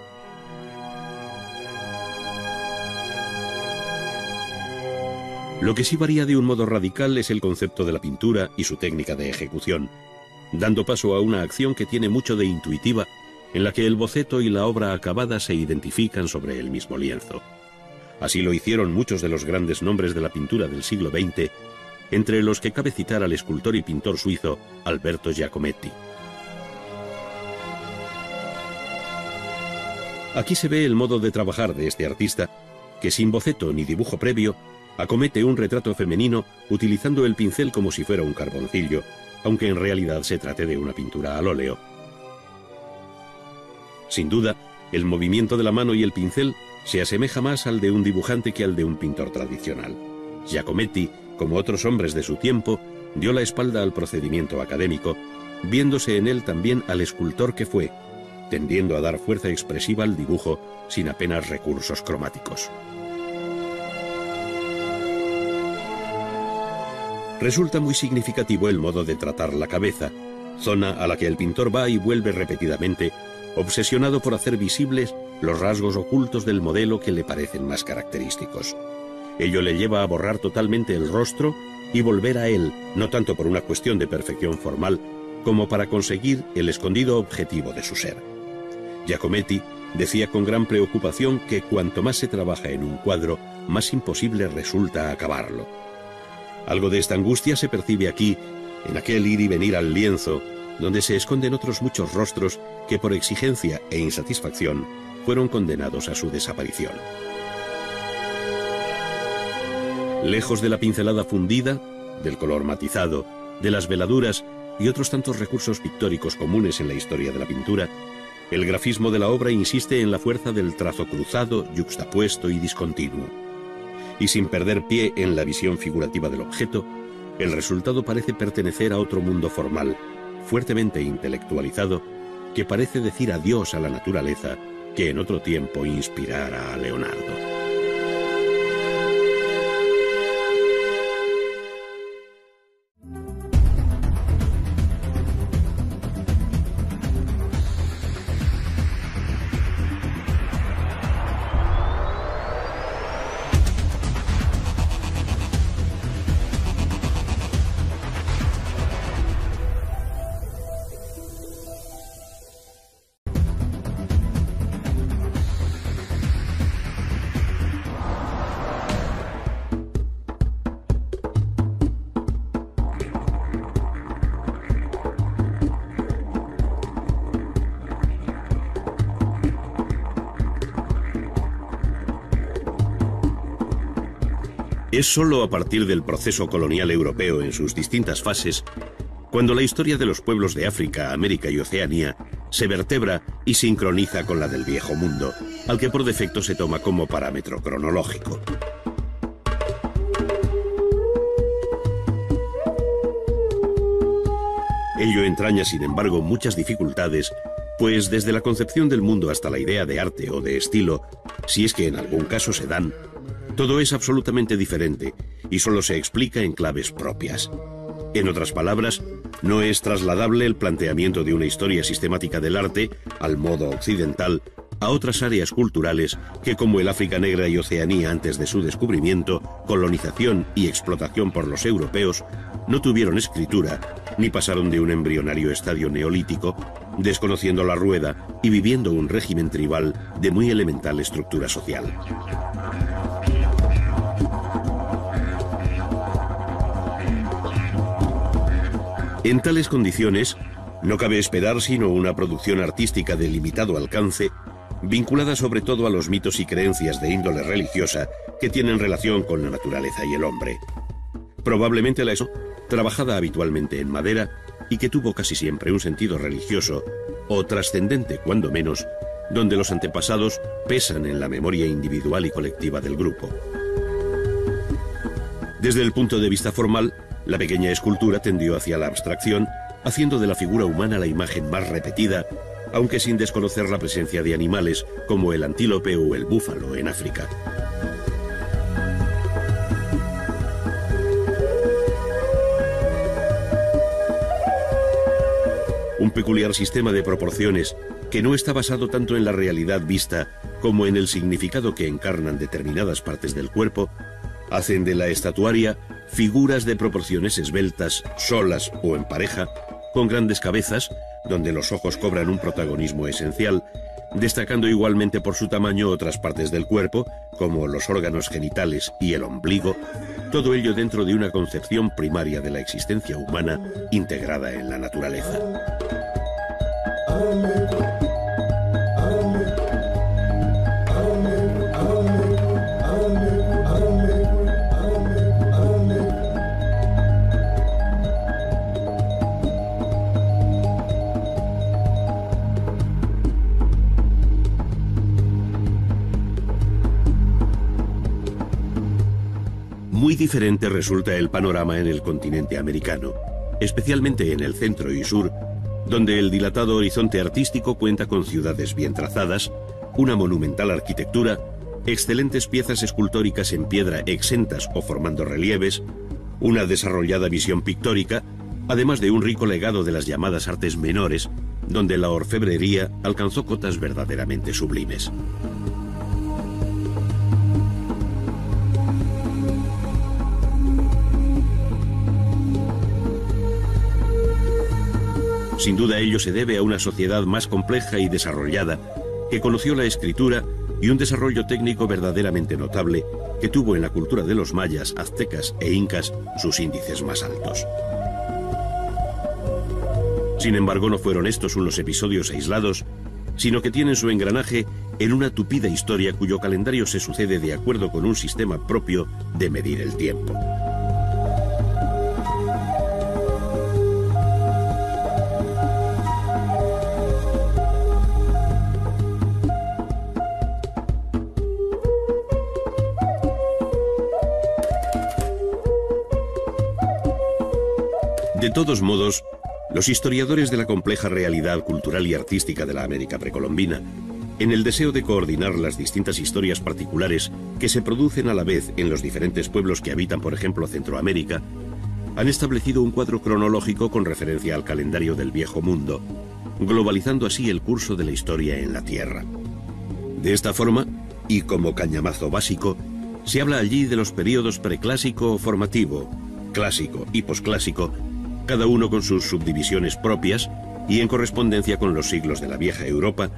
S1: Lo que sí varía de un modo radical es el concepto de la pintura y su técnica de ejecución, dando paso a una acción que tiene mucho de intuitiva, en la que el boceto y la obra acabada se identifican sobre el mismo lienzo. Así lo hicieron muchos de los grandes nombres de la pintura del siglo XX, entre los que cabe citar al escultor y pintor suizo Alberto Giacometti. Aquí se ve el modo de trabajar de este artista, que sin boceto ni dibujo previo, acomete un retrato femenino utilizando el pincel como si fuera un carboncillo, aunque en realidad se trate de una pintura al óleo. Sin duda, el movimiento de la mano y el pincel se asemeja más al de un dibujante que al de un pintor tradicional. Giacometti, como otros hombres de su tiempo, dio la espalda al procedimiento académico, viéndose en él también al escultor que fue, tendiendo a dar fuerza expresiva al dibujo sin apenas recursos cromáticos. Resulta muy significativo el modo de tratar la cabeza, zona a la que el pintor va y vuelve repetidamente, obsesionado por hacer visibles los rasgos ocultos del modelo que le parecen más característicos. Ello le lleva a borrar totalmente el rostro y volver a él, no tanto por una cuestión de perfección formal, como para conseguir el escondido objetivo de su ser. Giacometti Decía con gran preocupación que cuanto más se trabaja en un cuadro, más imposible resulta acabarlo. Algo de esta angustia se percibe aquí, en aquel ir y venir al lienzo, donde se esconden otros muchos rostros que por exigencia e insatisfacción fueron condenados a su desaparición. Lejos de la pincelada fundida, del color matizado, de las veladuras y otros tantos recursos pictóricos comunes en la historia de la pintura, el grafismo de la obra insiste en la fuerza del trazo cruzado, yuxtapuesto y discontinuo. Y sin perder pie en la visión figurativa del objeto, el resultado parece pertenecer a otro mundo formal, fuertemente intelectualizado, que parece decir adiós a la naturaleza que en otro tiempo inspirara a Leonardo. Es sólo a partir del proceso colonial europeo en sus distintas fases cuando la historia de los pueblos de África, América y Oceanía se vertebra y sincroniza con la del Viejo Mundo, al que por defecto se toma como parámetro cronológico. Ello entraña, sin embargo, muchas dificultades, pues desde la concepción del mundo hasta la idea de arte o de estilo, si es que en algún caso se dan, todo es absolutamente diferente y solo se explica en claves propias. En otras palabras, no es trasladable el planteamiento de una historia sistemática del arte, al modo occidental, a otras áreas culturales que, como el África Negra y Oceanía antes de su descubrimiento, colonización y explotación por los europeos, no tuvieron escritura ni pasaron de un embrionario estadio neolítico, desconociendo la rueda y viviendo un régimen tribal de muy elemental estructura social. En tales condiciones, no cabe esperar sino una producción artística de limitado alcance, vinculada sobre todo a los mitos y creencias de índole religiosa que tienen relación con la naturaleza y el hombre. Probablemente la trabajada habitualmente en madera y que tuvo casi siempre un sentido religioso, o trascendente cuando menos, donde los antepasados pesan en la memoria individual y colectiva del grupo. Desde el punto de vista formal, la pequeña escultura tendió hacia la abstracción, haciendo de la figura humana la imagen más repetida, aunque sin desconocer la presencia de animales como el antílope o el búfalo en África. Un peculiar sistema de proporciones que no está basado tanto en la realidad vista como en el significado que encarnan determinadas partes del cuerpo, hacen de la estatuaria figuras de proporciones esbeltas, solas o en pareja, con grandes cabezas, donde los ojos cobran un protagonismo esencial, destacando igualmente por su tamaño otras partes del cuerpo, como los órganos genitales y el ombligo, todo ello dentro de una concepción primaria de la existencia humana integrada en la naturaleza. Muy diferente resulta el panorama en el continente americano, especialmente en el centro y sur, donde el dilatado horizonte artístico cuenta con ciudades bien trazadas, una monumental arquitectura, excelentes piezas escultóricas en piedra exentas o formando relieves, una desarrollada visión pictórica, además de un rico legado de las llamadas artes menores, donde la orfebrería alcanzó cotas verdaderamente sublimes. Sin duda ello se debe a una sociedad más compleja y desarrollada, que conoció la escritura y un desarrollo técnico verdaderamente notable que tuvo en la cultura de los mayas, aztecas e incas sus índices más altos. Sin embargo, no fueron estos unos episodios aislados, sino que tienen su engranaje en una tupida historia cuyo calendario se sucede de acuerdo con un sistema propio de medir el tiempo. De todos modos, los historiadores de la compleja realidad cultural y artística de la América precolombina, en el deseo de coordinar las distintas historias particulares que se producen a la vez en los diferentes pueblos que habitan, por ejemplo, Centroamérica, han establecido un cuadro cronológico con referencia al calendario del Viejo Mundo, globalizando así el curso de la historia en la Tierra. De esta forma, y como cañamazo básico, se habla allí de los períodos preclásico o formativo, clásico y posclásico, cada uno con sus subdivisiones propias y en correspondencia con los siglos de la vieja Europa,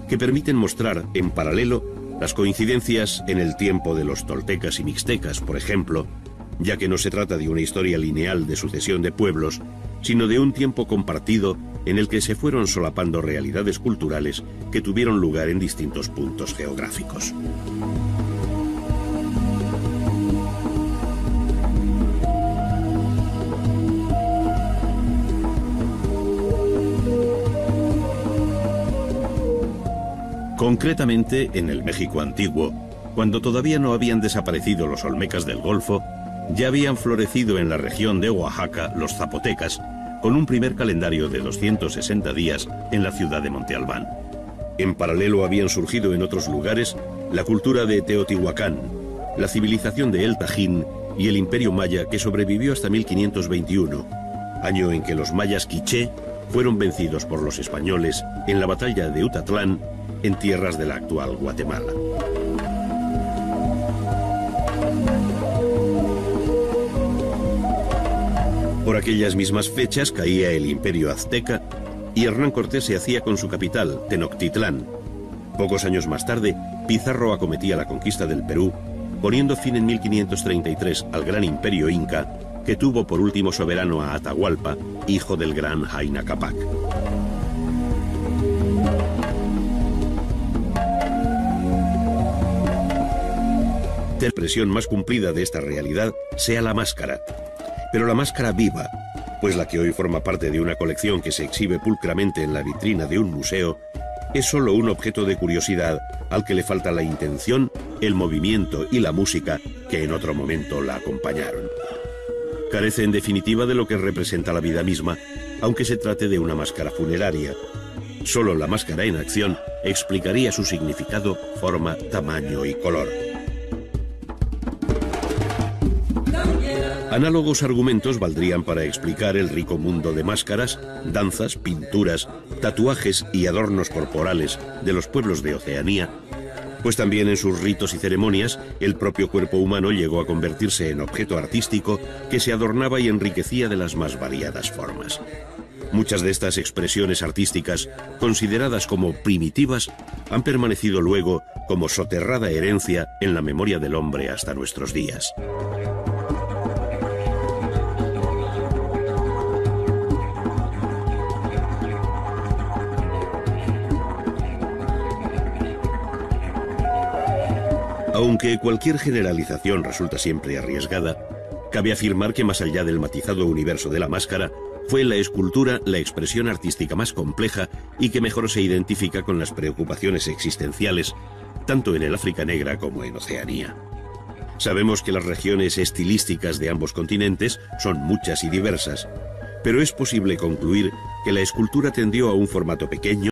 S1: que permiten mostrar en paralelo las coincidencias en el tiempo de los toltecas y mixtecas, por ejemplo, ya que no se trata de una historia lineal de sucesión de pueblos, sino de un tiempo compartido en el que se fueron solapando realidades culturales que tuvieron lugar en distintos puntos geográficos. Concretamente, en el México antiguo, cuando todavía no habían desaparecido los olmecas del Golfo, ya habían florecido en la región de Oaxaca los zapotecas, con un primer calendario de 260 días en la ciudad de Monte Albán. En paralelo habían surgido en otros lugares la cultura de Teotihuacán, la civilización de El Tajín y el imperio maya que sobrevivió hasta 1521, año en que los mayas quiché fueron vencidos por los españoles en la batalla de Utatlán, en tierras de la actual Guatemala. Por aquellas mismas fechas caía el imperio azteca y Hernán Cortés se hacía con su capital, Tenochtitlán. Pocos años más tarde, Pizarro acometía la conquista del Perú, poniendo fin en 1533 al gran imperio inca, que tuvo por último soberano a Atahualpa, hijo del gran Huayna Cápac. La expresión más cumplida de esta realidad sea la máscara, pero la máscara viva, pues la que hoy forma parte de una colección que se exhibe pulcramente en la vitrina de un museo, es solo un objeto de curiosidad al que le falta la intención, el movimiento y la música que en otro momento la acompañaron. Carece en definitiva de lo que representa la vida misma, aunque se trate de una máscara funeraria. Solo la máscara en acción explicaría su significado, forma, tamaño y color. Análogos argumentos valdrían para explicar el rico mundo de máscaras, danzas, pinturas, tatuajes y adornos corporales de los pueblos de Oceanía, pues también en sus ritos y ceremonias el propio cuerpo humano llegó a convertirse en objeto artístico que se adornaba y enriquecía de las más variadas formas. Muchas de estas expresiones artísticas, consideradas como primitivas, han permanecido luego como soterrada herencia en la memoria del hombre hasta nuestros días. Aunque cualquier generalización resulta siempre arriesgada, cabe afirmar que más allá del matizado universo de la máscara, fue la escultura la expresión artística más compleja y que mejor se identifica con las preocupaciones existenciales, tanto en el África Negra como en Oceanía. Sabemos que las regiones estilísticas de ambos continentes son muchas y diversas, pero es posible concluir que la escultura tendió a un formato pequeño,